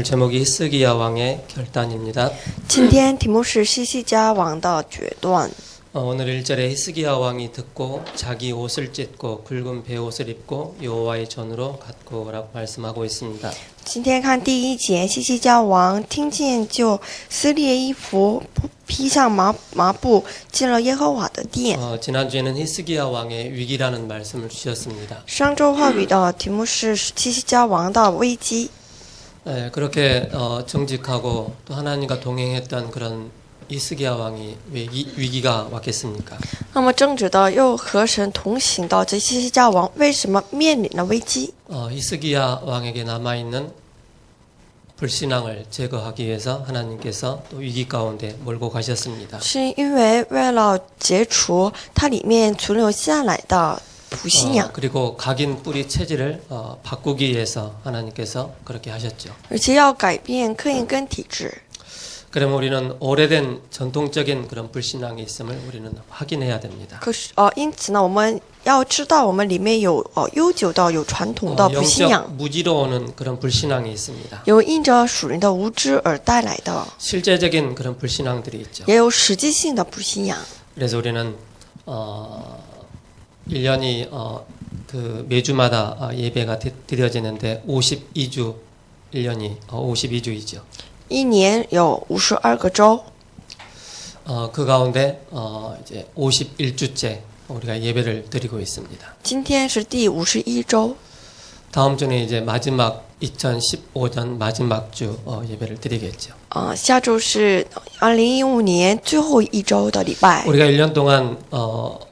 제목이 히스기야 왕의 결단입니다. 今天题目是西西家王的决断。 오늘 1절에 히스기야 왕이 듣고 자기 옷을 찢고 굵은 베옷을 입고 여호와의 전으로 갔고라고 말씀하고 있습니다. 今天看第一节，西西家王听见就撕裂衣服，披上麻布，进了耶和华的殿。 지난주에는 히스기야 왕의 위기라는 말씀을 주셨습니다. 上周话语的题目是西西家王的危机。 그렇게 정직하고 또 하나님과 동행했던 그런 히스기야 왕이 왜 위기가 왔겠습니까? 那么正直的又和神同行的这西西家王为什么面临了危机？ 히스기야 왕에게 남아있는 불신앙을 제거하기 위해서 하나님께서 또 위기 가운데 몰고 가셨습니다. 是因为为了解除它里面存留下来的不信仰， 그리고 각인 뿌리 체질을 바꾸기 위해서 하나님께서 그렇게 하셨죠. 而且要改变刻印根体质。 그러면 우리는 오래된 전통적인 그런 불신앙이 있음을 우리는 확인해야 됩니다. 可是因此呢，我们要知道我们里面有悠久的、有传统的不信仰， 영적 무지로 오는 그런 불신앙이 있습니다. 有因着属灵的无知而带来的， 실제적인 그런 불신앙들이 있죠. 也有实际性的不信仰。 그래서 우리는 1년이 그 매주마다 예배가 드려지는데 52주 1년이 52주이죠. 一年有52个周， 그 가운데 이제 51주째 우리가 예배를 드리고 있습니다. 今天是第51周。 다음 주는 이제 마지막 2015년 마지막 주 예배를 드리겠죠. 下周是2015年最后一周的礼拜。 우리가 1년 동안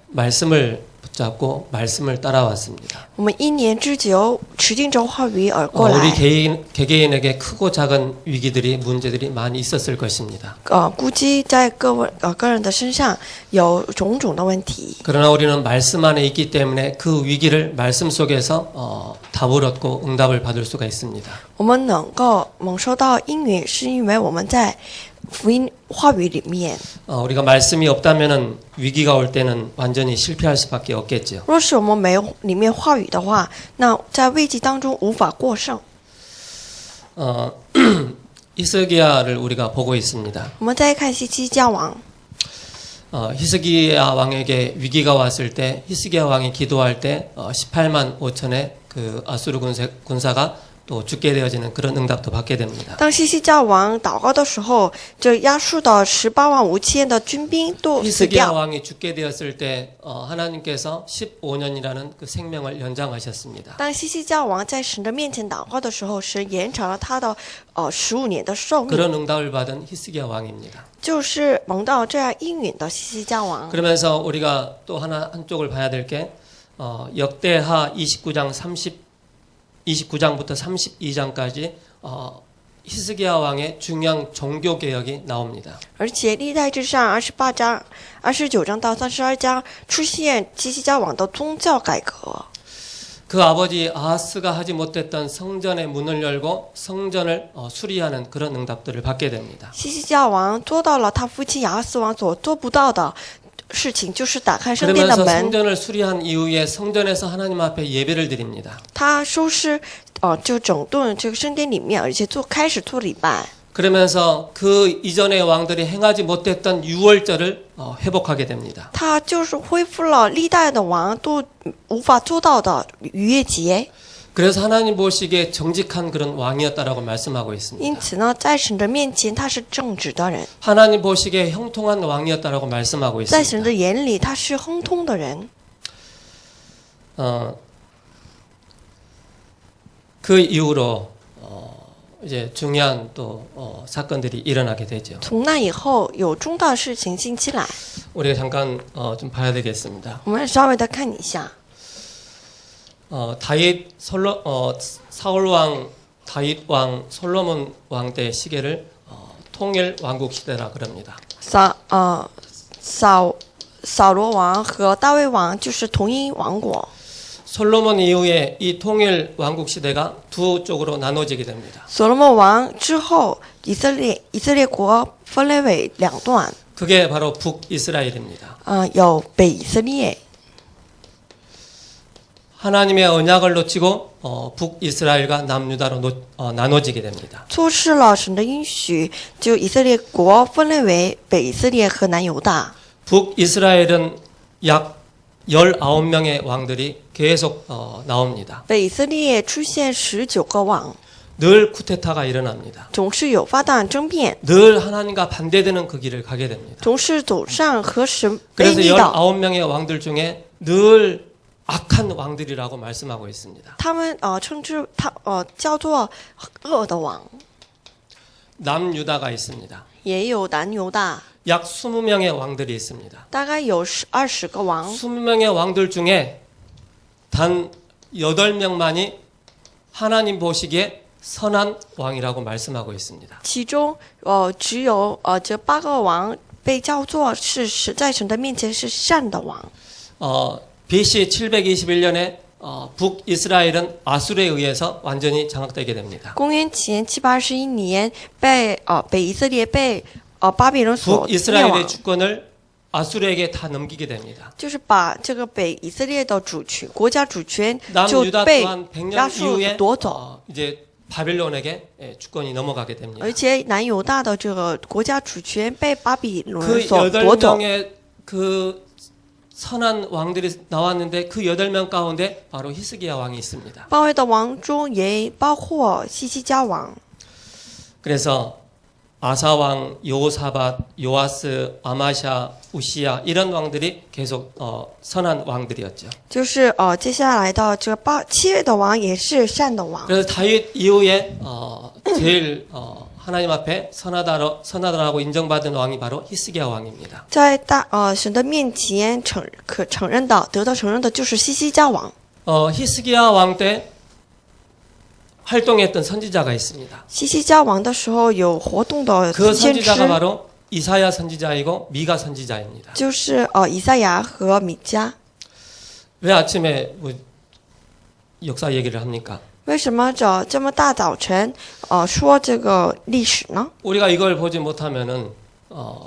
말씀을 붙잡고 말씀을 따라왔습니다. 我们1年之久持定着话语而过 우리 来。 개개인에게 크고 작은 위기들이 문제들이 많이 있었을 것입니다. 估计在个人的身上有种种的问题。 그러나 우리는 말씀 안에 있기 때문에 그 위기를 말씀 속에서 답을 얻고 응답을 받을 수가 있습니다. 我们能够蒙受到应允，是因为我们在福音话语里面。 우리가 말씀이 없다면은 위기가 올 때는 완전히 실패할 수밖에 없겠죠. 若是我们没有里面话语的话，那在危机当中无法过胜。 히스기야를 우리가 보고 있습니다. 我们再看西西家王， 히스기야 왕에게 위기가 왔을 때 히스기야 왕이 기도할 때 18만 5천의 그 아수르 군사가 또 죽게 되어지는 그런 응답도 받게 됩니다. 当西西家王祷告的时候，这亚述的185000的军兵都死 히스기야 掉。 왕이 죽게 되었을 때 하나님께서 15년이라는 그 생명을 연장하셨습니다. 当西西家王在神的面前祷告的时候，神延长了他的15年的寿命， 그런 응답을 받은 히스기야 왕입니다. 就是蒙到这样应允的西西家王。 그러면서 우리가 또 한쪽을 봐야 될 게 역대하 29장부터 32장까지 히스기야 왕의 중요한 종교 개혁이 나옵니다. 而且历代志上28章、29章到32章出现西西家王的宗教改革。 그 아버지 아하스가 하지 못했던 성전의 문을 열고 성전을 수리하는 그런 응답들을 받게 됩니다. 西西家王做到了他父亲亚哈斯王所做不到的事情，就是打开圣殿的 그러면서 门。 성전을 수리한 이후에 성전에서 하나님 앞에 예배를 드립니다. 他收拾就整顿这个圣殿里面，而且开始做礼拜。 그러면서 그 이전의 왕들이 행하지 못했던 유월절을 회복하게 됩니다. 他就是恢复了历代的王都无法做到的逾越节。 그래서 하나님 보시기에 정직한 그런 왕이었다라고 말씀하고 因 있습니다. 此呢，在神的面前他是正直的人， 하나님 보시기에 형통한 왕이었다라고 말씀하고 在神 있습니다. 的眼里他是亨通的人。 그 이후로 이제 중요한 또 사건들이 일어나게 되죠. 从那以后有重大事情兴起来， 우리가 잠깐 좀 봐야 되겠습니다. 我们稍微的看一下。 사울 왕, 다윗 왕, 솔로몬 왕 때 시계를 통일 왕국 시대라 그럽니다. 扫罗王和大卫王就是同一王国。 솔로몬 이후에 이 통일 왕국 시대가 두 쪽으로 나눠지게 됩니다. 所罗门王之后，以色列国分裂为两段， 그게 바로 북이스라엘입니다. 有北以色列。 하나님의 언약을 놓치고 북이스라엘과 남유다로 나눠지게 됩니다. 错失了神的应许，就以色列国分裂为北以色列和南犹大。 북이스라엘은 약 19명의 왕들이 계속 나옵니다. 北以色列出现19个王， 늘 쿠데타가 일어납니다. 总是有发动争辩， 늘 하나님과 반대되는 그 길을 가게 됩니다. 总是走上和神背 그래서 逆道。 19명의 왕들 중에 늘 악한 왕들이라고 말씀하고 있습니다. 他们称之叫做恶的王， 남유다가 있습니다. 也有南犹大， 약 20명의 왕들이 있습니다. 大概有20个王。 20명의 왕들 중에 단 8명만이 하나님 보시기에 선한 왕이라고 말씀하고 있습니다. 其中只有这8个王被叫做是在神的面前是善的王。 BC 721년에 북이스라엘은 아수르에 의해서 완전히 장악되게 됩니다. 公元前721年被北以色列被巴比伦所灭 북이스라엘의 亡， 주권을 아수르에게 다 넘기게 됩니다. 就是把这个北以色列的国家主权就 남유다 被 또한 亚 100년 述 이후에 夺走， 이제 바빌론에게 주권이 넘어가게 됩니다. 而且南犹大的这个国家主权被巴比伦 그 所夺走。 8명의 그 선한 왕들이 나왔는데 그 8명 가운데 바로 히스기야 왕이 있습니다. 8位的王中也包括西西家王。 그래서 아사 왕, 여호사밧, 요아스, 아마샤, 우시야 이런 왕들이 계속 선한 왕들이었죠. 就是接下来的这7位的王也是善的王。 그래서 다윗 이후에 제일 하나님 앞에 선하다라고 인정받은 왕이 바로 히스기야 왕입니다. 在神的面前承认的得到承认的就是西西家王。 히스기야 왕 때 활동했던 선지자가 있습니다. 西西家王的时候有活动的 그 先知， 선지자가 바로 이사야 선지자이고 미가 선지자입니다. 就是以赛亚和米迦。 왜 아침에 역사 얘기를 합니까? 为什么这么大早晨说这个历史呢？ 우리가 이걸 보지 못하면은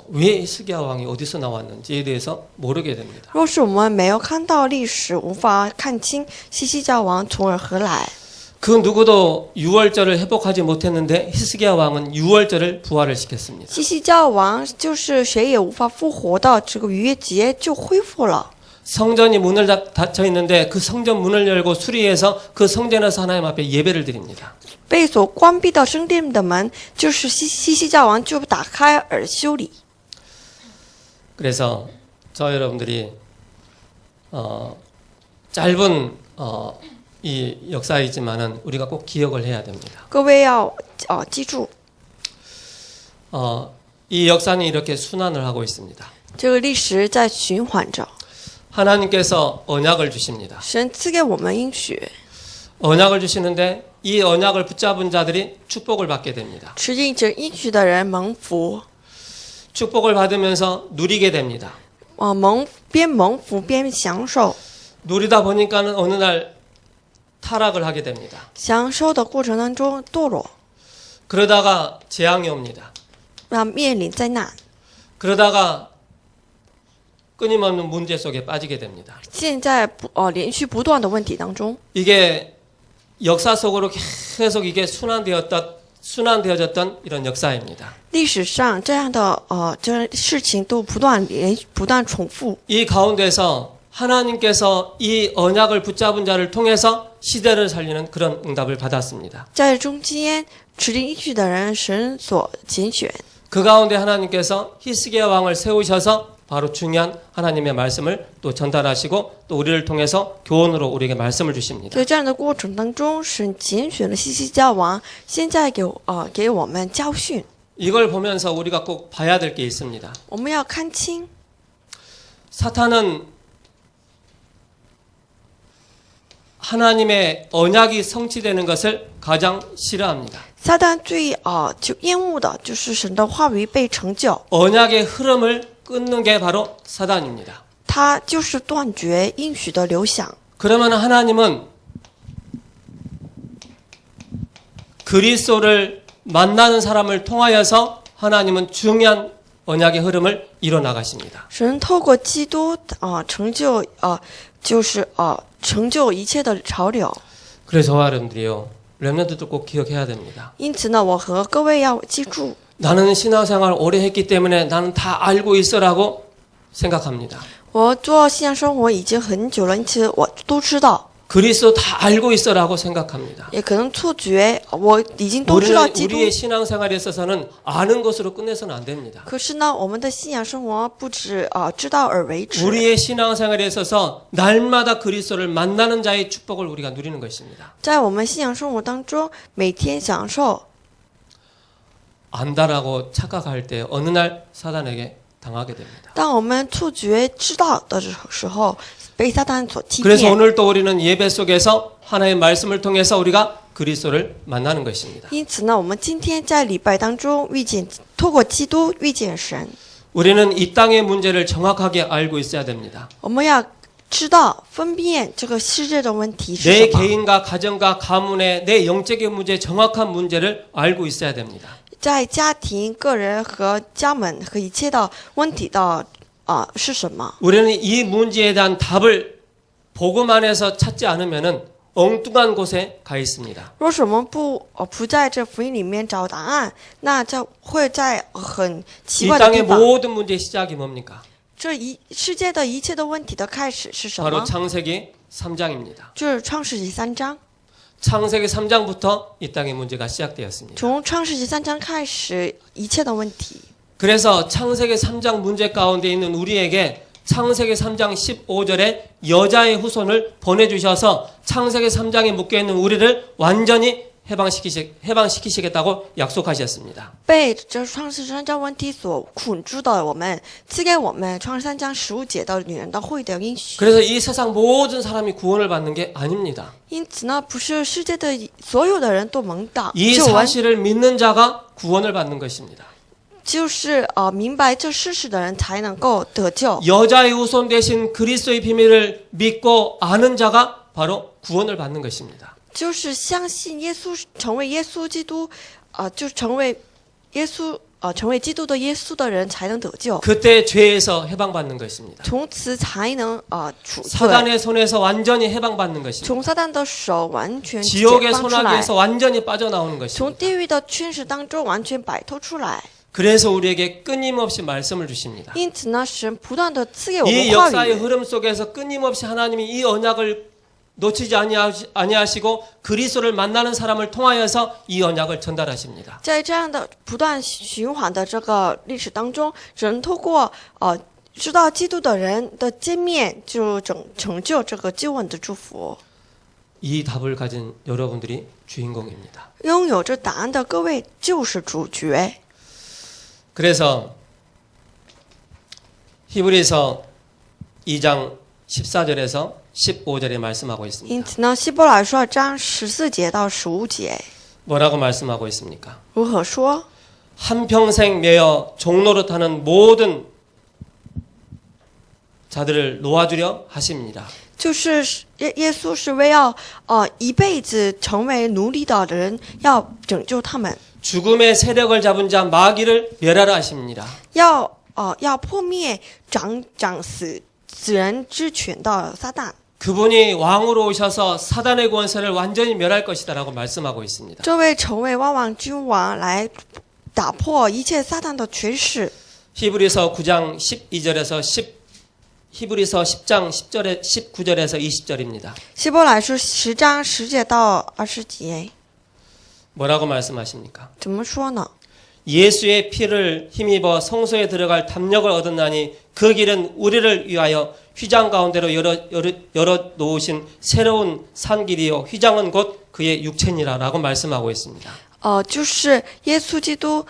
왜 히스기야 왕이 어디서 나왔는지에 대해서 모르게 됩니다. 若是我们没有看到历史，无法看清西西家王从而何来。 그 누구도 유월절을 회복하지 못했는데 히스기야 왕은 유월절을 부활을 시켰습니다. 西西家王就是谁也无法复活的这个逾越节就恢复了。 성전이 문을 닫혀 있는데 그 성전 문을 열고 수리해서 그 성전에서 하나님 앞에 예배를 드립니다. 被所关闭的圣殿的门，就是西西家王就打开而修理。 그래서 저 여러분들이 짧은 이 역사이지만은 우리가 꼭 기억을 해야 됩니다. 各位要记住， 이 역사는 이렇게 순환을 하고 있습니다. 这个历史在循环着。 하나님께서 언약을 주십니다. 神赐给我们应许， 언약을 주시는데 이 언약을 붙잡은 자들이 축복을 받게 됩니다. 持定这应许的人蒙福， 축복을 받으면서 누리게 됩니다. 边蒙福边享受， 누리다 보니까는 어느 날 타락을 하게 됩니다. 享受的过程当中堕落， 그러다가 재앙이 옵니다. 面临灾难， 그러다가 끊임없는 문제 속에 빠지게 됩니다. 现在连续不断的问题当中， 이게 역사 속으로 계속 이게 순환되어졌던 이런 역사입니다. 历史上这样的这事情都不断重复。 이 가운데서 하나님께서 이 언약을 붙잡은 자를 통해서 시대를 살리는 그런 응답을 받았습니다. 在中间持定应许的人，神所拣选。 그 가운데 하나님께서 히스기야 왕을 세우셔서 바로 중요한 하나님의 말씀을 또 전달하시고 또 우리를 통해서 교훈으로 우리에게 말씀을 주십니다. 在这样的过程当中，神拣选了西西家王，现在给我们教训。 이걸 보면서 우리가 꼭 봐야 될 게 있습니다. 我们要看清， 사탄은 하나님의 언약이 성취되는 것을 가장 싫어합니다. 撒旦最就厌恶的就是神的话语被成就， 언약의 흐름을 끊는 게 바로 사단입니다. 他就是断绝应许的流响。 그러면 하나님은 그리스도를 만나는 사람을 통하여서 하나님은 중요한 언약의 흐름을 이뤄 나가십니다. 神透过基督成就成就一切的潮流。 그래서 저와 여러분들이요, 렘넌트도 꼭 기억해야 됩니다. 因此呢，我和各位要记住， 나는 신앙생활 오래 했기 때문에 나는 다 알고 있어라고 생각합니다. 我做信仰生活已经很久了，因此我都知道， 그리스도 다 알고 있어라고 생각합니다. 也可能错觉我已经都知道 우리는 基督。 우리의 신앙생활에 있어서는 아는 것으로 끝내서는 안 됩니다. 可是呢，我们的信仰生活不止知道而为止。 우리의 신앙생활에 있어서 날마다 그리스도를 만나는 자의 축복을 우리가 누리는 것입니다. 在我们信仰生活当中，每天享受。 안다라고 착각할 때 어느 날 사단에게 당하게 됩니다. 当我们错觉知道的时候，被撒旦所欺 그래서 骗。 오늘 또 우리는 예배 속에서 하나님의 말씀을 통해서 우리가 그리스도를 만나는 것입니다. 因此呢，我们今天在礼拜当中透过基督遇见神。 우리는 이 땅의 문제를 정확하게 알고 있어야 됩니다. 我们要知道分辨这个世界的问题是 내 什么。 개인과 가정과 가문의 내 영적인 문제, 정확한 문제를 알고 있어야 됩니다. 在家庭、个人和家门和一切的问题的是什么？ 우리는 이 문제에 대한 답을 복음 안에서 찾지 않으면은 엉뚱한 곳에 가 있습니다. 若是我们不在这福音里面找答案，那就会在很奇 이 怪的地 땅의 方。 모든 문제의 시작이 뭡니까? 世界的一切的问题的开始是什 바로 么？ 창세기 3장입니다. 就是创世纪3章。 창세기 3장부터 이 땅의 문제가 시작되었습니다. 从创世纪3章开始，一切的问题。 그래서 창세기 3장 문제 가운데 있는 우리에게 창세기 3장 15절에 여자의 후손을 보내주셔서 창세기 3장에 묶여있는 우리를 완전히 해방시키시겠다고 약속하셨습니다. 被这创世3章问题所捆住的我们，赐给我们创世3章15节的女人的会的应许。 그래서 이 세상 모든 사람이 구원을 받는 게 아닙니다. 因此呢，不是世界的所有的人都蒙到 이 救恩， 사실을 믿는 자가 구원을 받는 것입니다. 就是明白这事实的人才能够得救。 여자의 후손 대신 그리스도의 비밀을 믿고 아는 자가 바로 구원을 받는 것입니다. 就是相信耶稣，成为耶稣基督，就成为耶稣，成为基督的耶稣的人才能得救。 그때 죄에서 해방받는 것입니다. 从此才能赎罪， 사단의 손에서 완전히 해방받는 것입니다. 从撒旦的手完全解 지옥의 放出来， 소나기에서 완전히 빠져나오는 从 것입니다. 地狱的圈势当中完全摆脱出来。 그래서 우리에게 끊임없이 말씀을 주십니다. 因此呢，神不断的赐给我 이 们话 역사의 语。 흐름 속에서 끊임없이 하나님이 이 언약을 놓치지 아니하시고 그리스도를 만나는 사람을 통하여서 이 언약을 전달하십니다. 在这样的不断循环的这个历史当中，神透过知道基督的人的见面，就成就这个救恩的祝福。 이 답을 가진 여러분들이 주인공입니다. 拥有这答案的各位就是主角。 그래서 히브리서 2장 14절에서 15절에 말씀하고 因 있습니다. 此呢，希伯来书2章14节到15节 뭐라고 말씀하고 있습니까? 如何说？ 한평생 매여 종노릇하는 모든 자들을 놓아주려 하십니다. 就是耶稣是为要一辈子成为奴隶的人，要拯救他们， 죽음의 세력을 잡은 자 마귀를 멸하라 하십니다. 要破灭掌死人之权的撒旦。 그분이 왕으로 오셔서 사단의 권세를 완전히 멸할 것이다라고 말씀하고 있습니다. 这位成为万王君王来打破一切撒旦的权势。 히브리서 9장 12절에서 히브리서 10장 10절에 19절에서 20절입니다. 希伯来书10章10节到20节 뭐라고 말씀하십니까? 怎么说呢？ 예수의 피를 힘입어 성소에 들어갈 담력을 얻었나니 그 길은 우리를 위하여 휘장 가운데로 열어 놓으신 새로운 산길이요 휘장은 곧 그의 육체니라라고 말씀하고 있습니다. 就是耶稣基督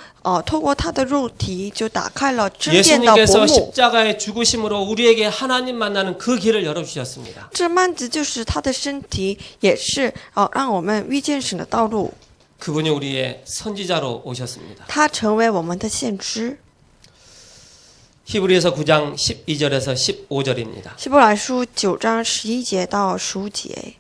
透过他的肉体就打开了真殿的 예수님께서 薄幕。 십자가의 죽으심으로 우리에게 하나님 만나는 그 길을 열어 주셨습니다. 这幔子就是他的身体，也是让我们遇见神的道路。 그분이 우리의 선지자로 오셨습니다. 他成为我们的先知。 히브리서 9장 12절에서 15절입니다. 希伯来书9章11节到15节，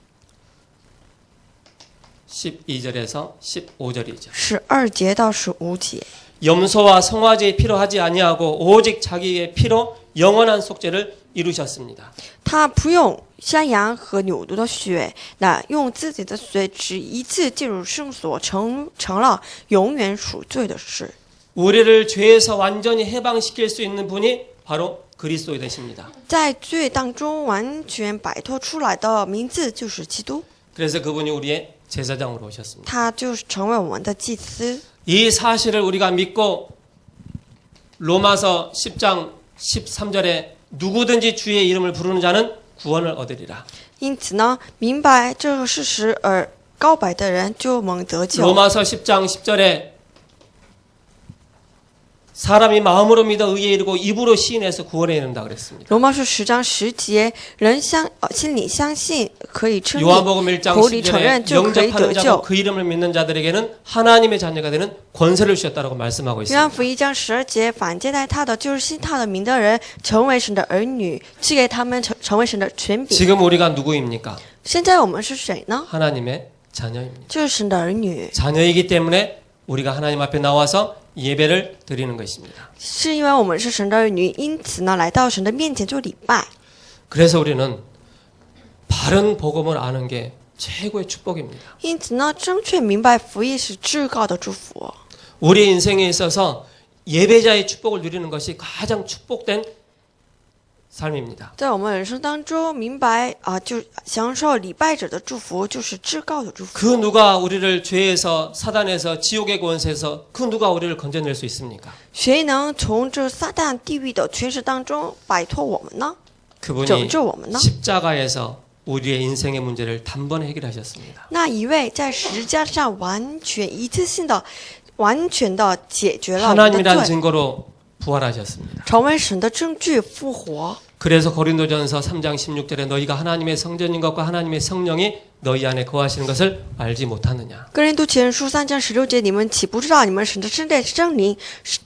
12절에서 15절이죠. 12节到15节。 염소와 송아지의 피로 하지 아니하고 오직 자기의 피로 영원한 속죄를 이루셨습니다. 他不用山羊和牛犊的血，那用自己的血只一次进入圣所，成了永远赎罪的事。 우리를 죄에서 완전히 해방시킬 수 있는 분이 바로 그리스도 되십니다. 在罪当中完全摆脱出来的名字就是基督， 그래서 그분이 우리의 제사장으로 오셨습니다. 他就是成为我们的祭司。 이 사실을 우리가 믿고 로마서 10장 13절에 누구든지 주의 이름을 부르는 자는 구원을 얻으리라. 因此呢，明白这个事实而告白的人就蒙得救。 로마서 10장 10절에 사람이 마음으로 믿어 의에 이르고 입으로 시인해서 구원에 이른다 그랬습니다. 罗马书10章10节，人心里相信可以称义， 요한복음 1장 口里承认 10절에 就可以 영접하는 得 자고 救。 그 이름을 믿는 자들에게는 하나님의 자녀가 되는 권세를 주셨다고 말씀하고 约 있습니다. 翰福音1章12节，反接待他的就是信他的名的人，成为神的儿女，赐给他们成为神的权柄。 지금 우리가 누구입니까? 现在我们是谁呢？ 하나님의 자녀입니다. 就是神的儿女， 자녀이기 때문에 우리가 하나님 앞에 나와서 예배를 드리는 것입니다. 是因为我们是神的儿女，因此呢，来到神的面前做礼拜。 그래서 우리는 바른 복음을 아는 게 최고의 축복입니다. 因此呢，正确明白福音是至高的祝福。 우리 인생에 있어서 예배자의 축복을 누리는 것이 가장 축복된 삶입니다. 在我们人生当中，明白就享受礼拜者的祝福，就是至高的祝福。 그 누가 우리를 죄에서 사단에서 지옥의 권세에서 그 누가 우리를 건져낼 수 있습니까? 谁能从这撒旦地狱的权势当中摆脱我们呢？ 그분이 拯救我们呢？ 십자가에서 우리의 인생의 문제를 단번에 해결하셨습니다. 那一位在十字架上完全一次性的、完全的解决了我们的 하나님이란 罪， 증거로 부활하셨습니다. 成为神的证据复活。 그래서 고린도전서 3장 16절에 너희가 하나님의 성전인 것과 하나님의 성령이 너희 안에 거하시는 것을 알지 못하느냐. 哥林多前书3章16节，你们岂不知道你们神的圣殿是圣灵，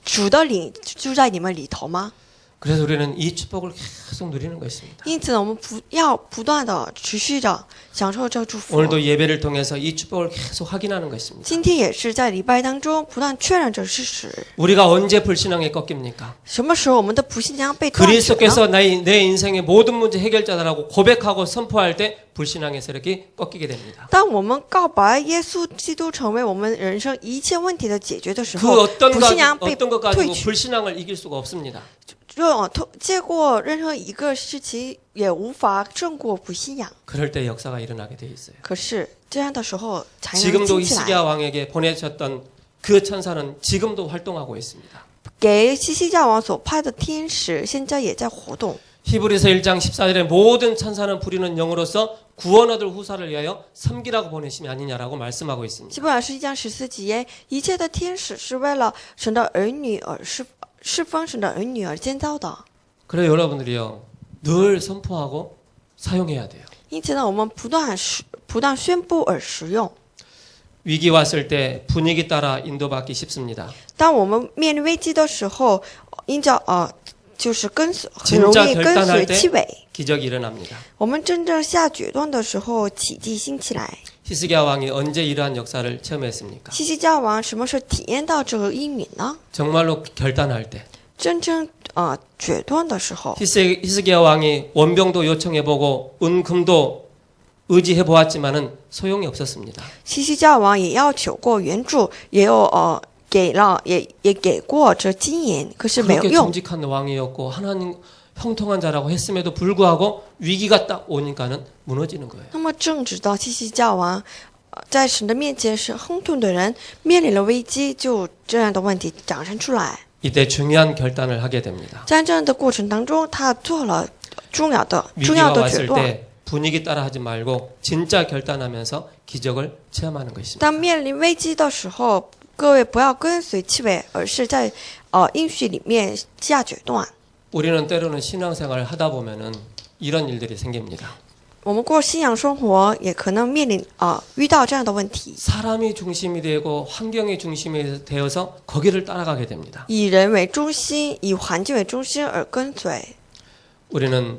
主的灵住在你们里头吗？ 그래서 우리는 이 축복을 계속 누리는 것입니다. 因此，我们要不断的、持续的享受这祝福。 오늘도 예배를 통해서 이 축복을 계속 확인하는 것입니다. 今天也是在礼拜当中不断确认这事实。 우리가 언제 불신앙에 꺾입니까? 什么时候我们的不信仰被断绝呢？ 그리스도께서 내 인생의 모든 문제 해결자라고 고백하고 선포할 때 불신앙의 세력이 꺾이게 됩니다. 当我们告白耶稣基督成为我们人生一切问题的解决的时 그 候， 어떤 不信仰被 것 退 가지고 去。 불신앙을 이길 수가 없습니다. 借过任何一个事情，也无法胜过不信仰。 그럴 때 역사가 일어나게 돼 있어요. 可是这样的时候才能 지금도 兴起来。 히스기야 왕에게 보내셨던 그 천사는 지금도 활동하고 있습니다. 给西西家王所派的天使，现在也在活动。 히브리서 1장 14절에 모든 천사는 부리는 영으로서 구원 얻을 후사를 위하여 섬기라고 보내심이 아니냐라고 말씀하고 있습니다. 希伯来书1章14节，一切的天使是为了神的儿女而侍奉神的儿女而建造的。 그래서 여러분들이요 늘 선포하고 사용해야 돼요. 因此呢，我们不断宣布而实用。 위기 왔을 때 분위기 따라 인도받기 쉽습니다. 当我们面临危机的时候，就是很容 진짜 易跟 결단할 随气 때 味。 기적이 일어납니다. 我们真正下决断的时候，奇迹兴起来。 히스기야 왕이 언제 이러한 역사를 체험했습니까? 西西家王什么时候体验到这个应允呢？ 정말로 결단할 때. 真正决断的时候。 히스기야 왕이 원병도 요청해보고 은금도 의지해보았지만은 소용이 없었습니다. 西西家王也要求过援助，也有也给过这金银，可是没有 그렇게 用。 정직한 왕이었고 하나님 형통한 자라고 했음에도 불구하고 위기가 딱 오니까는 무너지는 거예요. 那么正直的西西家王，在神的面前是亨通的人，面临了危机，就这样的问题产生出来。 이때 중요한 결단을 하게 됩니다. 在这样的过程当中，他做了重要的 위기가 决 왔을 断。 때 분위기 따라 하지 말고 진짜 결단하면서 기적을 체험하는 것입니다. 当面临危机的时候，各位不要跟随气味，而是在应许里面下决断。 우리는 때로는 신앙생활을 하다 보면은 이런 일들이 생깁니다. 我们过信仰生活，也可能面临遇到这样的问题。 사람이 중심이 되고 환경이 중심이 되어서 거기를 따라가게 됩니다. 以人为中心，以环境为中心而跟随。 우리는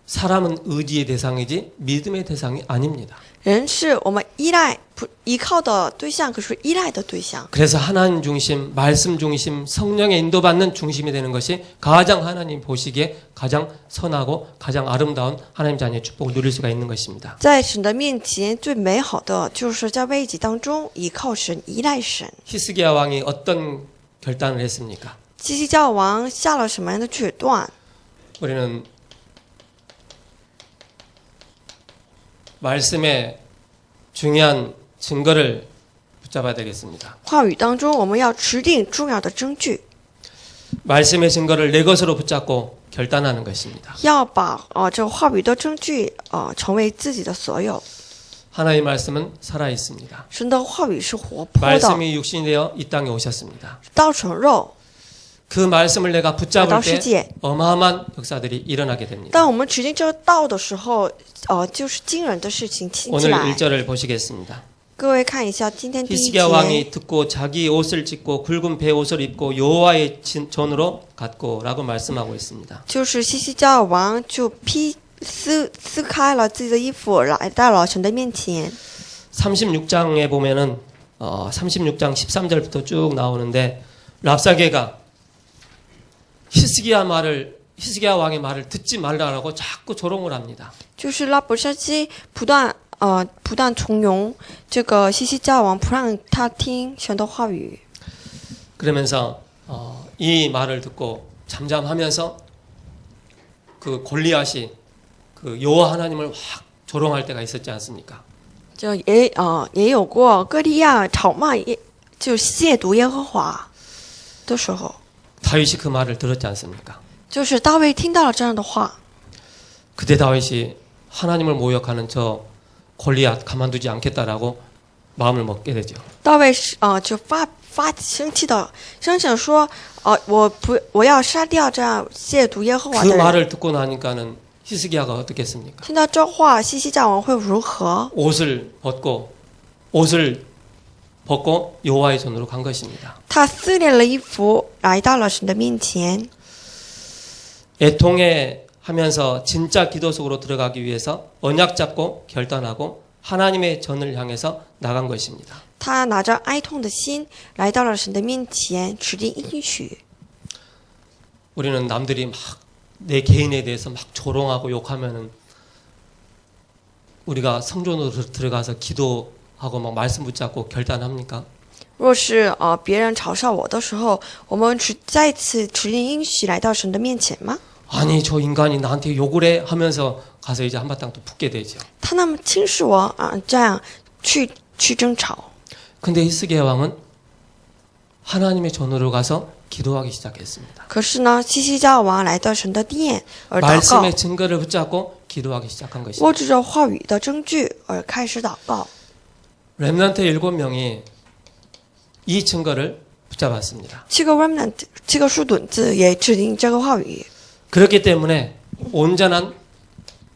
사람은 의지의 대상이지 믿음의 대상이 아닙니다. 人是我们依赖不依靠的对象，可是依赖的对象。 그래서 하나님 중심, 말씀 중심, 성령의 인도받는 중심이 되는 것이 가장 하나님 보시기에 가장 선하고 가장 아름다운 하나님 자녀의 축복을 누릴 수가 있는 것입니다. 在神的面前，最美好的就是在危急当中依靠神、依赖神。 히스기야 왕이 어떤 결단을 했습니까? 西西教王下了什么样的决断？ 우리는 말씀의 중요한 증거를 붙잡아야 되겠습니다. 话语当中，我们要持定重要的证据， 말씀의 증거를 내 것으로 붙잡고 결단하는 것입니다. 要把这个话语的证据成为自己的所有。 하나님의 말씀은 살아 있습니다. 神的话语是活泼的， 말씀이 육신이 되어 이 땅에 오셨습니다. 道成肉， 그 말씀을 내가 来 붙잡을 到世 때 界。 어마어마한 역사들이 일어나게 됩니다. 当我们持定这个道的时候，就是惊人的事情起 오늘 来。 1절을 보시겠습니다. 各位看一下今天第一 히스기야 节， 왕이 듣고 자기 옷을 찢고 굵은 배 옷을 입고 여호와의 전으로 갔고라고 말씀하고 있습니다. 就是西西教王就撕开了自己的衣服，来到了神的面前。 36장에 보면은 36장 13절부터 쭉 나오는데 랍사게가 히스기야 왕의 말을 듣지 말라고 자꾸 조롱을 합니다. 就是拉伯沙基不断重用这个西西教王，不让他听神的话语。 그러면서 이 말을 듣고 잠잠하면서 그 골리앗이 그 여호와 하나님을 확 조롱할 때가 있었지 않습니까? 就也有过歌利亚吵骂，就亵渎耶和华的时候， 다윗이 그 말을 들었지 않습니까? 就是大卫听到了这样的话， 그때 다윗이 하나님을 모욕하는 저 골리앗 가만두지 않겠다라고 마음을 먹게 되죠. 大卫就发生气的声响说，我要殺掉这样亵渎耶和华 그 的人。 말을 듣고 나니까는 히스기야가 어떻겠습니까? 听到这话，西西教王会如何？ 옷을 벗고 여호와의 손으로 간 것입니다. 他撕裂了衣服，来到了神的面前。 애통해 하면서 진짜 기도 속으로 들어가기 위해서 언약 잡고 결단하고 하나님의 전을 향해서 나간 것입니다. 他拿着哀痛的心来到了神的面前，持定应许。 우리는 남들이 막 내 개인에 대해서 막 조롱하고 욕하면은 우리가 성전으로 들어가서 기도하고 막 말씀 붙잡고 결단합니까? 若是别人嘲笑我的时候，我们再次持定应许来到神的面前吗？ 아니 저 인간이 나한테 욕을 해 하면서 가서 이제 한바탕 또 붙게 되죠. 他那么轻视我这样去争吵。 근데 히스기야 왕은 하나님의 전으로 가서 기도하기 시작했습니다. 可是呢，西西教王来到神的殿而祷告， 말씀의 증거를 붙잡고 기도하기 시작한 것입니다. 握住着话语的证据而开始祷告。 렘넌트 7명이 이 증거를 붙잡았습니다. 7个 remnant， 7个树墩子也指定这个话语， 그렇기 때문에 온전한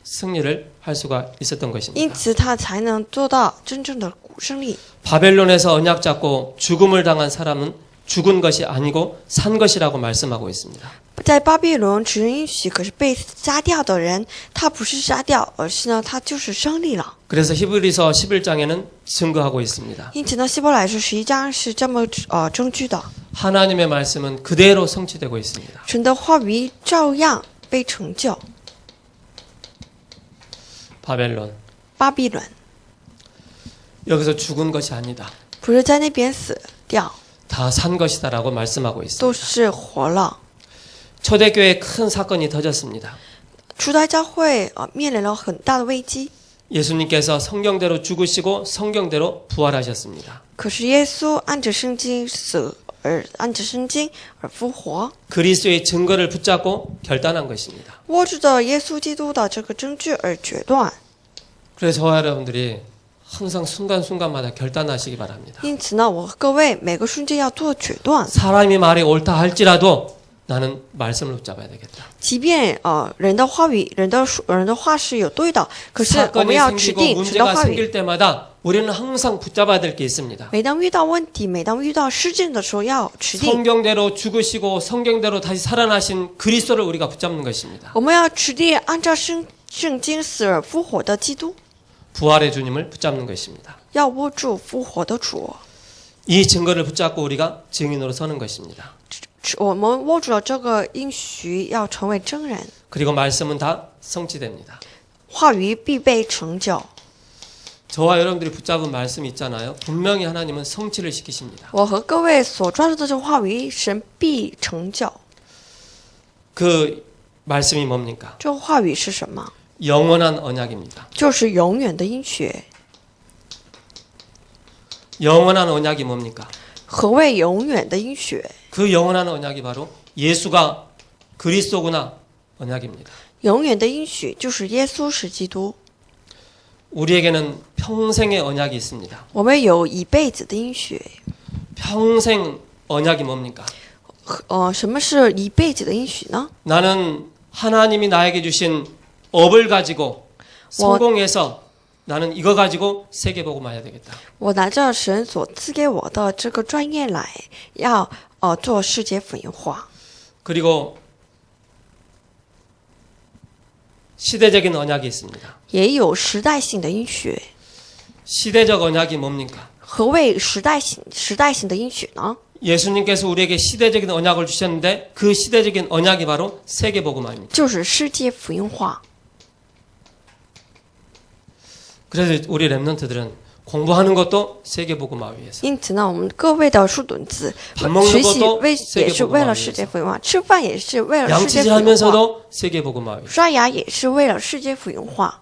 승리를 할 수가 있었던 因 것입니다. 此他才能做到真正的胜利。 바벨론에서 언약 잡고 죽음을 당한 사람은 죽은 것이 아니고 산 것이라고 말씀하고 있습니다. 在巴比伦持人应许，可是被杀掉的人，他不是杀掉，而是呢，他就是胜利了。 그래서 히브리서 11장에는 증거하고 있습니다. 因此呢，希伯来书11章是这么证据的， 하나님의 말씀은 그대로 성취되고 있습니다. 神的话语照样被成就。 바벨론 巴比伦 여기서 죽은 것이 아니다. 不是在那边死掉， 다 산 것이다라고 말씀하고 都 있습니다. 是活了。 초대교회에 큰 사건이 터졌습니다. 初代教会面临了很大的危机， 예수님께서 성경대로 죽으시고 성경대로 부활하셨습니다. 可是耶稣按着圣经死，而按着圣经而复活， 그리스도의 증거를 붙잡고 결단한 것입니다. 握住着耶稣基督的这个证据而决断。 그래서 저와 여러분들이 항상 순간순간마다 결단하시기 바랍니다. 因此呢，我和各位每个瞬间要做决断， 사람이 말이 옳다 할지라도 나는 말씀을 붙잡아야 되겠다. 即便人的话语、人的话是有对的，可是我们 사건이 要持 생기고 定神的 문제가 话语。 생길 때마다 우리는 항상 붙잡아야 될 게 있습니다. 每当遇到问题，每当遇到事件的时候，要持定。 성경대로 죽으시고 성경대로 다시 살아나신 그리스도를 우리가 붙잡는 것입니다. 我们要持定按照圣经死而复活的基督。 부활의 주님을 붙잡는 것입니다. 要握住复活的主。 이 증거를 붙잡고 우리가 증인으로 서는 것입니다. 我们握住了这个应许，要成为真人， 그리고 말씀은 다 성취됩니다. 话语必被成就。 저와 여러분들이 붙잡은 말씀이 있잖아요. 분명히 하나님은 성취를 시키십니다. 我和各位所抓住的这个话语，神必成就。 그 말씀이 뭡니까? 这个话语是什么？ 영원한 언약입니다. 就是永远的应许。 영원한 언약이 뭡니까? 何谓永远的应许？ 그 영원한 언약이 바로 예수가 그리스도구나 언약입니다. 永远的应许就是耶稣是基督。 우리에게는 평생의 언약이 있습니다. 我们有一辈子的应许。 평생 언약이 뭡니까? 什么是一辈子的应许呢？ 나는 하나님이 나에게 주신 업을 가지고 성공해서 나는 이거 가지고 세계 복음화해야 되겠다. 我拿着神所赐给我的这个专业来，要做世界福音化。 그리고 시대적인 언약이 있습니다. 也有时代性的应许。 시대적 언약이 뭡니까? 何谓时代性的应许呢？ 예수님께서 우리에게 시대적인 언약을 주셨는데 그 시대적인 언약이 바로 세계 복음화입니다. 就是世界福音化。 그래서 우리 렘넌트들은 공부하는 것도 세계 복음화 위해서. 因此呢，我们各位的书墩子 밥 먹는 学习 것도 也是为了世界福音化，吃饭也是为了世界福音化， 양치질하면서도 세계 복음화 위해서. 刷牙也是为了世界福音化。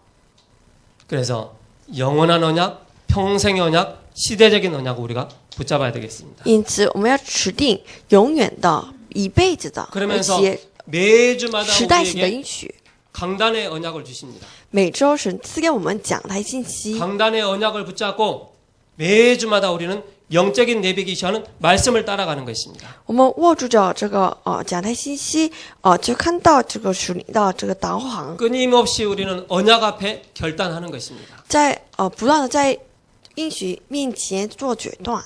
그래서 영원한 언약, 평생의 언약, 시대적인 언약을 우리가 붙잡아야 되겠습니다. 因此，我们要持定永远的、一辈子的，而 그러면서 且 매주마다 时代性的 우리에게 应许。 강단의 언약을 주십니다. 每周神赐给我们讲台信息， 강단의 언약을 붙잡고 매주마다 우리는 영적인 내비게이션은 말씀을 따라가는 것입니다. 我们握住着这个讲台信息，就看到这个属灵的这个导航， 끊임없이 우리는 언약 앞에 결단하는 것입니다. 在不断的在应许面前做决断。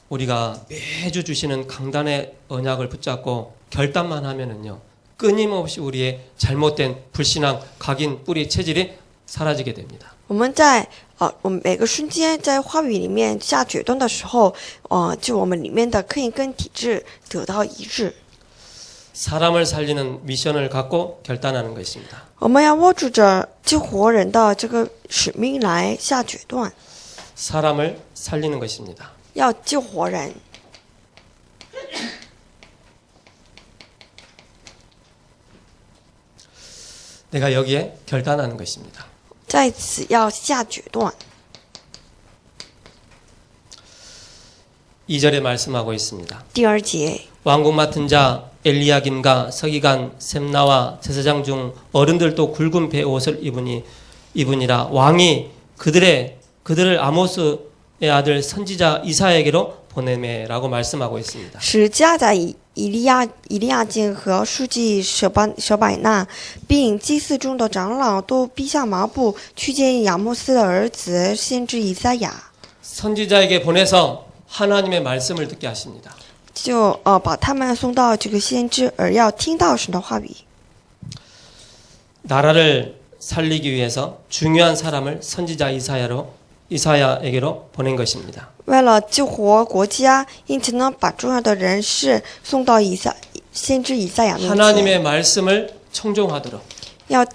우리가 매주 주시는 강단의 언약을 붙잡고 결단만 하면은요, 끊임없이 우리의 잘못된 불신앙, 각인, 뿌리, 체질이 사라지게 됩니다. 我们每个瞬间在话语里面下决断的时候，就我们里面的刻印跟体质得到一致。 사람을 살리는 미션을 갖고 결단하는 것입니다. 我们要握住着救活人的这个使命来下决断， 사람을 살리는 것입니다. 要救活人。 내가 여기에 결단하는 것입니다. 在此要下决断。 2절에 말씀하고 있습니다. 第二节， 왕국 맡은 자 엘리야김과 서기관 셈나와 제사장 중 어른들도 굵은 배 옷을 입으니라. 왕이 그들을 아모스의 아들 선지자 이사야에게로 보내매라고 말씀하고 있습니다. 使加在以利亚敬和书记舍百纳，并祭司中的长老都披下麻布去见亚摩斯的儿子先知以赛亚， 선지자에게 보내서 하나님의 말씀을 듣게 하십니다. 就把他们送到这个先知，而要听到神的话语。 나라를 살리기 위해서 중요한 사람을 선지자 이사야에게로 보낸 것입니다. 为了救活国家，因此呢，把重要的人士送到先知以赛亚面前， 하나님의 말씀을 청종하도록. 要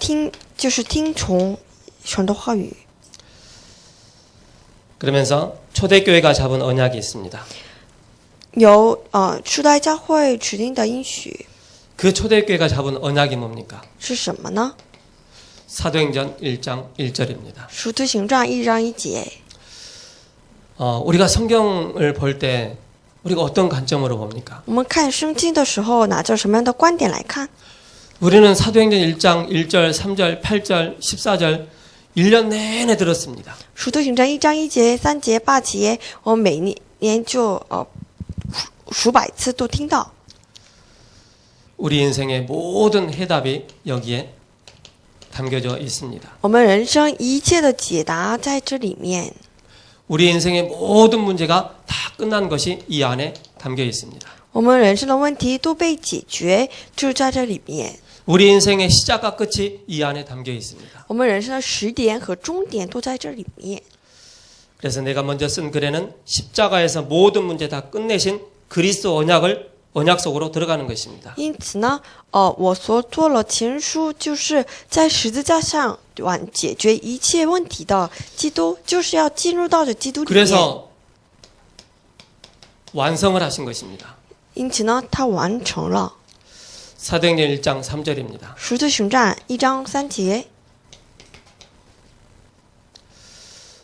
就是听从神的话语。 그러면서 초대교회가 잡은 언약이 있습니다. 有初代教会指定的应许 그 초대교회가 잡은 언약이 뭡니까? 是什么呢？ 사도행전 1장 1절입니다. 使徒行传1章1节。 우리가 성경을 볼 때 우리가 어떤 관점으로 봅니까? 我们看圣经的时候，拿着什么样的观点来看？ 우리는 사도행전 1장 1절, 3절, 8절, 14절 1년 내내 들었습니다. 使徒行传1章1节、3节、8节，我们每年就数百次都听到。 우리 인생의 모든 해답이 여기에 담겨져 있습니다. 我们人生一切的解答在这里面。 우리 인생의 모든 문제가 다 끝난 것이 이 안에 담겨 있습니다. 我们人生的问题都被解决，就在这里面。 우리 인생의 시작과 끝이 이 안에 담겨 있습니다. 我们人生的始点和终点都在这里面。 그래서 내가 먼저 쓴 글에는 십자가에서 모든 문제 다 끝내신 그리스도 언약 속으로 들어가는 것입니다. 因此呢，我所做了前书，就是在十字架上解决一切问题的基督，就是要进入到这基督里面。 그래서 완성을 하신 것입니다. 因此呢，他完成了。 사도행전 1장 3절입니다. 十字巡战1章3节，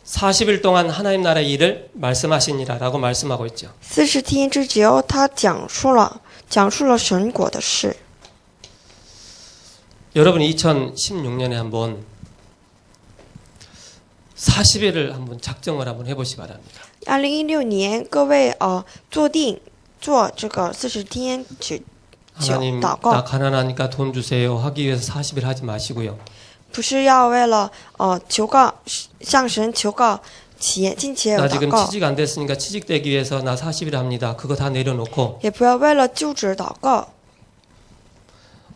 40일 동안 하나님 나라의 일을 말씀하시니라라고 말씀하고 있죠. 40天之久，他讲述了神国的事。 여러분 2016년에 한번 40일을 한번 작정을 한번 해보시 바랍니다. 2016年，各位做这个40天只 하나님 祷告， 나 가난하니까 돈 주세요 하기 위해서 40일 하지 마시고요. 不是要为了向神求告金钱而 나 祷 지금 告， 취직 안 됐으니까 취직되기 위해서 나 40일 합니다. 그거 다 내려놓고 也不要为了就职祷告，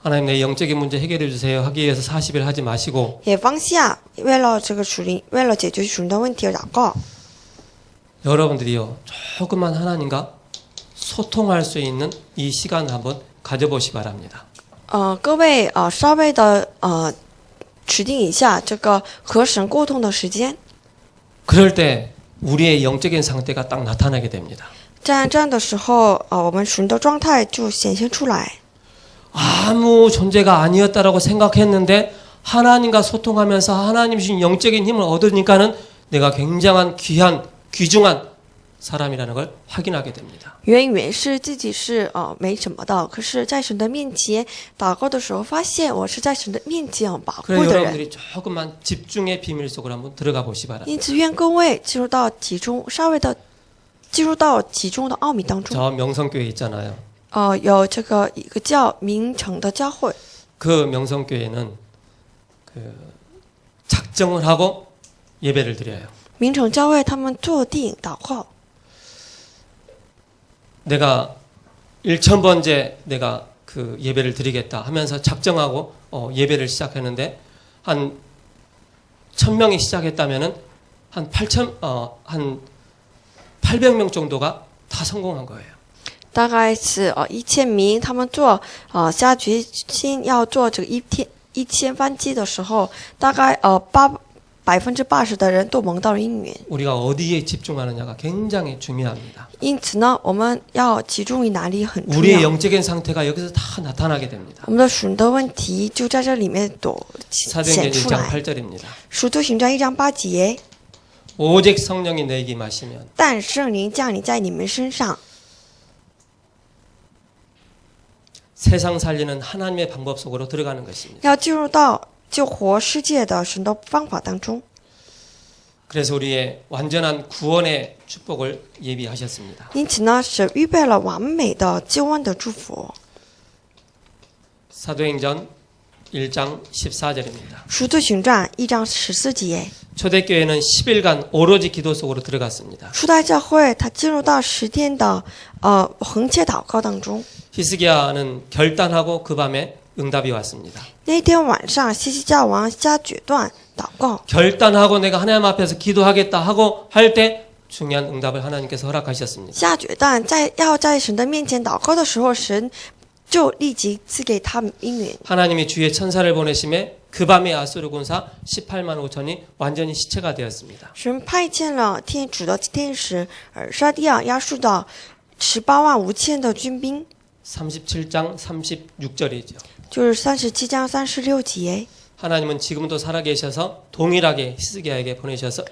하나님 내 영적인 문제 해결해 주세요 하기 위해서 40일 하지 마시고 也放下为了解决属灵的问题而祷告。 여러분들이요 조금만 하나님과 소통할 수 있는 이 시간을 한번 가져보시 바랍니다. 各位稍微的指定一下这个和神沟通的时间。 그럴 때 우리의 영적인 상태가 딱 나타나게 됩니다. 这样的时候，我们属灵的状态就显现出来。 아무 존재가 아니었다라고 생각했는데 하나님과 소통하면서 하나님 주신 영적인 힘을 얻으니까는 내가 굉장한 귀중한 사람이라는 걸 확인하게 됩니다. 原以为是自己是没什么的，可是在神的面前祷告的时候，发现我是在神的面前很宝贵 그래서 的人。 여러분들이 조금만 집중의 비밀 속으로 한번 들어가 보시 바랍니다. 因此，愿各位稍微的进入到其中的奥秘当中。 저 명성교회 있잖아요. 有一个叫名城的教会， 그 명성교회는 작정을 하고 예배를 드려요. 名城教会他们坐定祷告。 내가 1000번째 내가 그 예배를 드리겠다 하면서 작정하고 예배를 시작했는데 한 1000명이 시작했다면은 한 800명 정도가 다 성공한 거예요. 大概是1000名，他们下决心要做这个1000番祭的时候，大概80%的人都蒙到了应允。 우리가 어디에 집중하느냐가 굉장히 중요합니다. 因此呢，我们要集中于哪里很重 우리의 要。 영적인 상태가 여기서 다 나타나게 됩니다. 我们的属灵的问题就在这里面都 사도행전 显出 1장 来。 8절입니다. 使徒行传1章8节， 오직 성령이 너에게 임하시면 但圣灵降临在你们身上， 세상 살리는 하나님의 방법 속으로 들어가는 것입니다. 要进入到救活世界的神的方法当中。 그래서 우리의 완전한 구원의 축복을 예비하셨습니다. 因此呢，神预备了完美的救恩的祝福。 사도행전 1장 14절입니다. 使徒行传1章14节， 초대교회는 10일간 오로지 기도 속으로 들어갔습니다. 初代教会他进入到10天的横切祷告当中。 히스기야는 결단하고 그 밤에 응답이 왔습니다. 那天晚上，西西家王下决断祷告， 결단하고 내가 하나님 앞에서 기도하겠다 하고 할 때 중요한 응답을 하나님께서 허락하셨습니다. 下决断要在神的面前祷告的时候，神就立即赐给他们应允。 하나님이 주의 천사를 보내심에 그 밤에 아수르 군사 18만 5천이 완전히 시체가 되었습니다. 神派遣了主的天使，杀掉亚述的18万5千的军兵， 37장 36절이죠. 就是37章36节。 하나님은 지금도 살아계셔서 동일하게 히스기야에게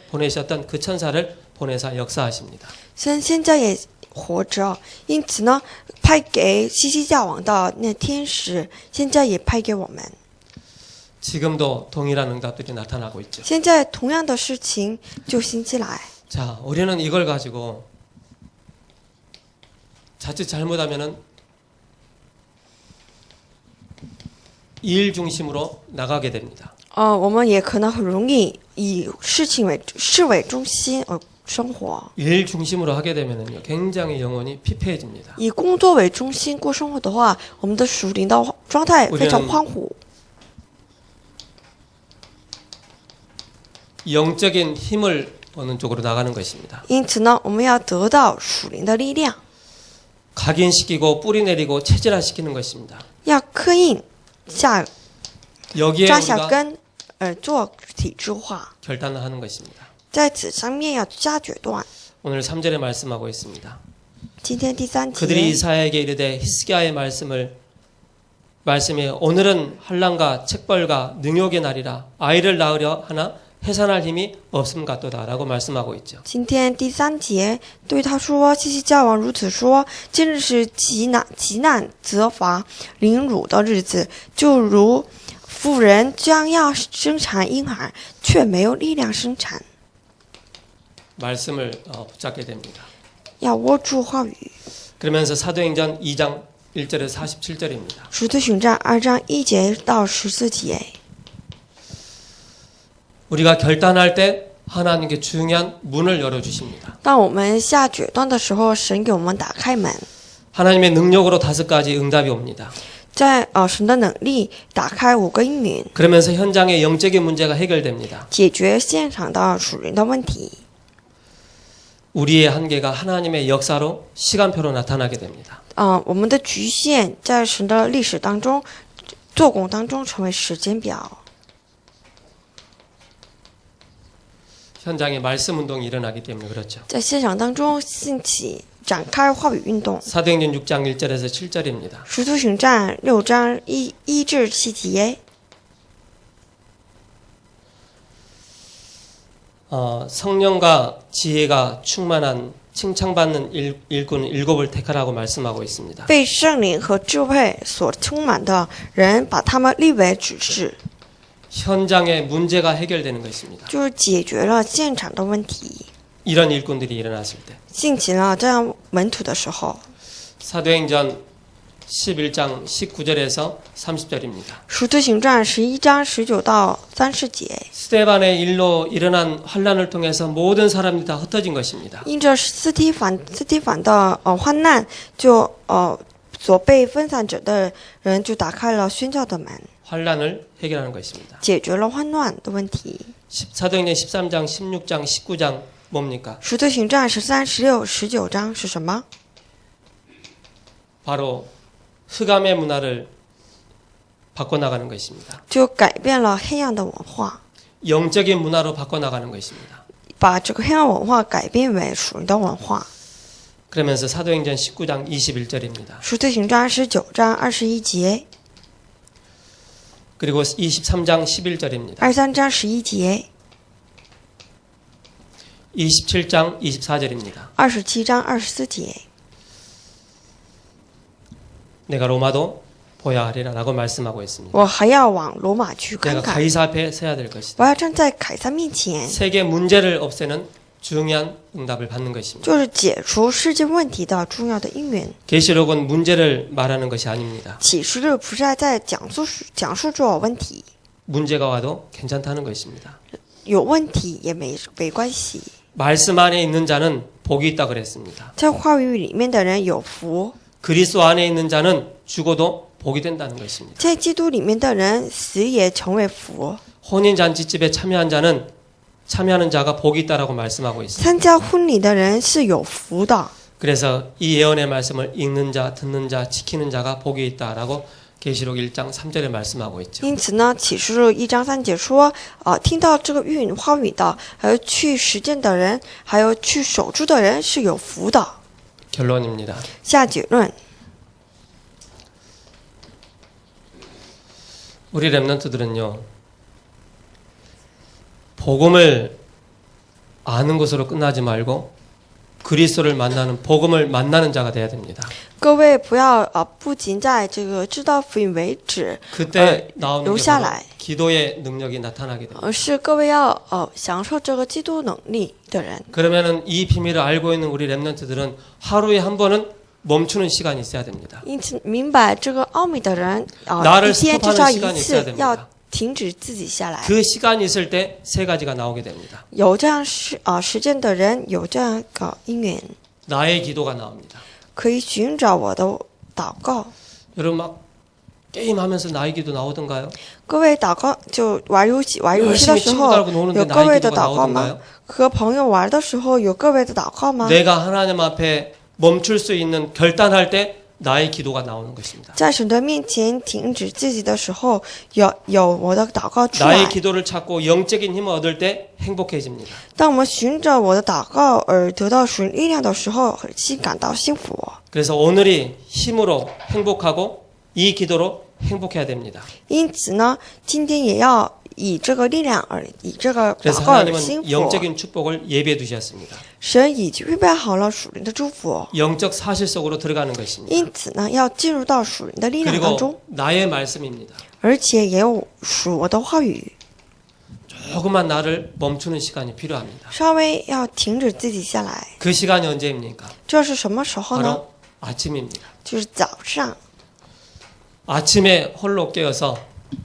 보내셨던 그 천사를 보내사 역사하십니다. 神现在也活着，因此呢，派给西西家王的那天使，现在也派给我们。 지금도 동일한 응답들이 나타나고 있죠. 现在同样的事情就兴起来。 자, 우리는 이걸 가지고 자칫 잘못하면은 일 중심으로 나가게 됩니다. 我们也可能很容易以事为中心生活， 일 중심으로 하게 되면은요, 굉장히 영혼이 피폐해집니다. 以工作为中心过生活的话，我们的属灵的状状态非常欢呼。 영적인 힘을 얻는 쪽으로 나가는 것입니다. 因此呢，我们要得到属灵的力量， 각인시키고 뿌리 내리고 체질화시키는 것입니다. 要刻印下 여기에 扎下 우리가 根，做体制化， 결단을 하는 것입니다. 在此上面要加决断。 오늘 3절에 말씀하고 있습니다. 今天第3 그들이 节， 이사야에게 이르되 히스기야의 말씀에 오늘은 환난과 책벌과 능욕의 날이라 아이를 낳으려 하나 해산할 힘이 없음 같도다라고 말씀하고 있죠. 今天第3节对他说：“西西家王如此说，今日是极难责罚凌辱的日子，就如妇人将要生产婴儿，却没有力量生产。 말씀을 붙잡게 됩니다. 要握住话语。 그러면서 사도행전 2장 1절에서 47절입니다. 使徒行传2章1节到14节。 우리가 결단할 때 하나님께 중요한 문을 열어주십니다. 当我们下决断的时候，神给我们打开门， 하나님의 능력으로 5가지 응답이 옵니다. 在神的能力打开5个应允， 그러면서 현장의 영적인 문제가 해결됩니다. 解决现场的属灵的问题。 우리의 한계가 하나님의 역사로 시간표로 나타나게 됩니다. 我们的局限在神的历史当中、做工当中成为时间表。 현장에 말씀 운동이 일어나기 때문에 그렇죠. 在现场当中兴起展开话语运动。 사도행전 6장 1절에서 7절입니다. 使徒行传6章1至7节， 성령과 지혜가 충만한 칭찬받는 일꾼 7을 택하라고 말씀하고 있습니다. 被圣灵和智慧所充满的人，把他们立为指示， 현장의 문제가 해결되는 것입니다. 就是解决了现场的问题。 이런 일꾼들이 일어났을 때 兴起了这样门徒的时候， 사도행전 11장 19절에서 30절입니다. 使徒行传11章19到30节， 스데반의 일로 일어난 환란을 통해서 모든 사람들이 다 흩어진 것입니다. 因着斯提凡的患难，就所被分散者的人就打开了宣教的门， 환란을 해결하는 것입니다. 解决了患难的问题。 사도행전 13장, 16장, 19장 뭡니까? 使徒行传13、16、19章是什么？ 바로 흑암의 문화를 바꿔나가는 것입니다. 就改变了黑暗的文化， 영적인 문화로 바꿔나가는 것입니다. 把这个黑暗文化改变为属灵的文化。 그러면서 사도행전 19장 21절입니다. 使徒行传19章21节， 그리고 23장 11절입니다. 23章11节， 27장 24절입니다. 27章24节。 내가 로마도 보야 하리라 라고 말씀하고 있습니다. 我还要往罗马去看 내가 看， 가이사 앞에 서야 될 것이다. 我要站在凯撒面前， 세계 문제를 없애는 중요한 응답을 받는 것입니다. 就是解除世界问题的重要的因缘。 계시록은 문제를 말하는 것이 아닙니다. 启示录不是在讲述着问题， 문제가 와도 괜찮다는 것입니다. 有问题也没关系。 말씀 안에 있는 자는 복이 있다 그랬습니다. 在话语里面的人有福， 그리스도 안에 있는 자는 죽어도 복이 된다는 것입니다. 在基督里面的人死也成为福。 혼인잔치집에 참여하는 자가 복이 있다라고 말씀하고 있습니다. 参加婚礼的人是有福的。 그래서 이 예언의 말씀을 읽는 자, 듣는 자, 지키는 자가 복이 있다라고 계시록 1장 3절에 말씀하고 있죠. 因此呢，启示录1章3节说，听到这个话语的，还有去实践的人，还有去守住的人是有福的。 결론입니다. 下结论， 우리 렘넌트들은요. 복음을 아는 것으로 끝나지 말고 그리스도를 만나는 복음을 만나는 자가 돼야 됩니다. 各位不要不仅在这个知道福音为止， 그때 나오는 게 留下 바로 来， 기도의 능력이 나타나게 됩니다. 而是各位要享受这个基督能力的人。 그러면은 이 비밀을 알고 있는 우리 렘넌트들은 하루에 한 번은 멈추는 시간이 있어야 됩니다. 因此，明白这个奥秘的人， 나를 一天至 스톱하는 少 시간이 一 있어야 次 됩니다. 要停止自己下来。 그 시간이 있을 때 세 가지가 나오게 됩니다. 有这样实践的人，有这样个因缘， 나의 기도가 나옵니다. 可以寻找我的祷告。 여러분 막 게임하면서 나의 기도 나오던가요? 各位祷告就玩游戏的 열심히 时候 친구들하고 노는데 有各 나의 位的 기도가 祷告吗？ 나오던가요? 和朋友玩的时候有各位的祷告吗？ 내가 하나님 앞에 멈출 수 있는 결단할 때 나의 기도가 나오는 것입니다. 在神的面前停止自己的时候，有我的祷告出来 나의 。 기도를 찾고 영적인 힘을 얻을 때 행복해집니다. 当我们循着我的祷告而得到神力量的时候，很感到幸福。 그래서 오늘이 힘으로 행복하고 이 기도로 행복해야 됩니다. 因此呢，今天也要以这个力量而以这个 그래서 祷告而幸 하나님은 福。 영적인 축복을 예비해 두셨습니다. 神已经预备好了属灵的祝福， 영적 사실 속으로 들어가는 것입니다. 因此呢，要进入到属灵的力量当中， 그리고 나의 말씀입니다. 而且也有属我的话语。 조금만 나를 멈추는 시간이 필요합니다. 稍微要停止自己下来， 그 시간이 언제입니까? 这是什么时候呢？ 바로 아침입니다. 就是早上。 아침에 홀로 깨어서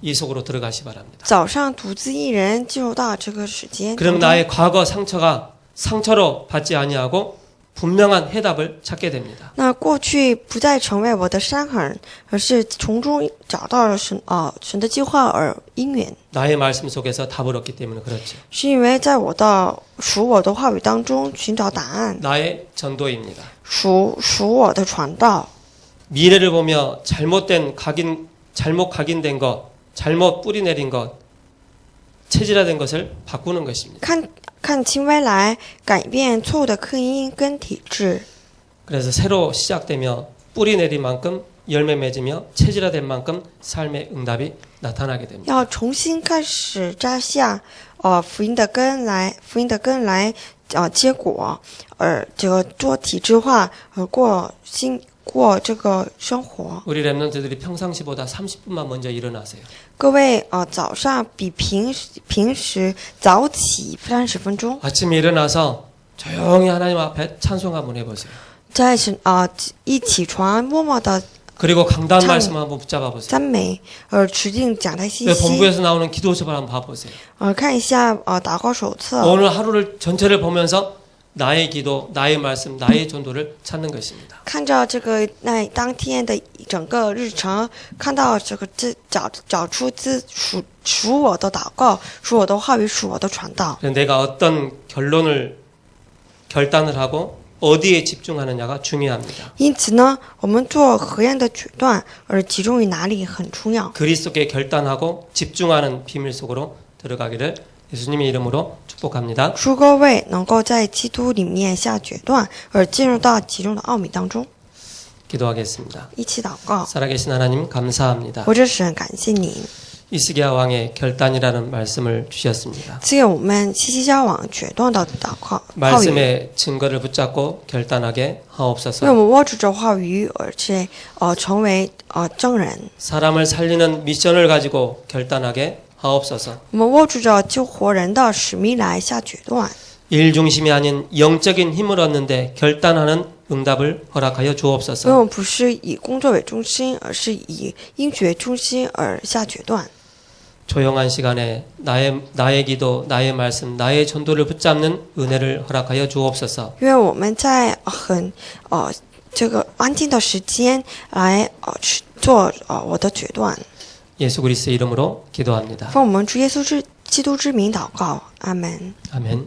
이 속으로 들어가시 바랍니다. 早上独自一人进入到这个时间当 그럼 中， 나의 과거 상처가 상처로 받지 아니하고 분명한 해답을 찾게 됩니다. 那过去不再成为我的伤痕，而是从中找到了神的计划而因缘， 나의 말씀 속에서 답을 얻기 때문에 그렇죠. 是因为在我的属我的话语当中寻找答案， 나의 전도입니다. 属我的传道。 미래를 보며 잘못 각인된 것, 잘못 뿌리 내린 것, 체질화된 것을 바꾸는 것입니다. 看清未来，改变错误的刻印跟体制， 그래서 새로 시작되며 뿌리 내린 만큼 열매 맺으며 체질화된 만큼 삶의 응답이 나타나게 됩니다. 要重新开始扎下福音的根来，结果，这个做体制化，过这个生活。 우리 랩런트들이 평상시보다 30분만 먼저 일어나세요. 各位早上比平时早起30分钟， 아침에 일어나서 조용히 하나님 앞에 찬송 한번 해보세요. 在一起床默默的 그리고 강단 말씀 한번 붙잡아 보세요. 赞美，指定讲台信 그 息， 본부에서 나오는 기도서를 한번 봐보세요. 看一下祷告手册， 오늘 하루를 전체를 보면서 나의 기도, 나의 말씀, 나의 전도를 찾는 것입니다. 看着这个当天的整个日程，看到这个找出属我的祷告，属我的话语，属我的传道。 그래서 내가 어떤 결단을 하고 어디에 집중하느냐가 중요합니다. 因此呢，我们做何样的决断，而集中于哪里很重要。 그리스도께 결단하고 집중하는 비밀 속으로 들어가기를 예수님의 이름으로 축복합니다. 祝各位能够在基督里面下决断，而进入到其中的奥秘当中。 기도하겠습니다. 一起祷告， 살아계신 하나님 감사합니다. 活着神感谢您， 이스기야 왕의 결단이라는 말씀을 주셨습니다. 赐给我们西西家王决断的祷告话语， 말씀의 증거를 붙잡고 결단하게 为 하옵소서. 我们握住这话语，而且成为证人。 사람을 살리는 미션을 가지고 결단하게 하옵소서. 我们握住着救活人的使命来下决断， 일 중심이 아닌 영적인 힘을 얻는데 결단하는 응답을 허락하여 因为 주옵소서. 我们不是以工作为中心，而是以因决中心而下决断。 조용한 시간에 나의 기도, 나의 말씀, 나의 전도를 붙잡는 은혜를 허락하여 주옵소서. 因为我们在这个安静的时间来做我的决断。 예수 그리스도의 이름으로 기도합니다. 奉我们主耶稣基督之名祷告，阿门。 아멘.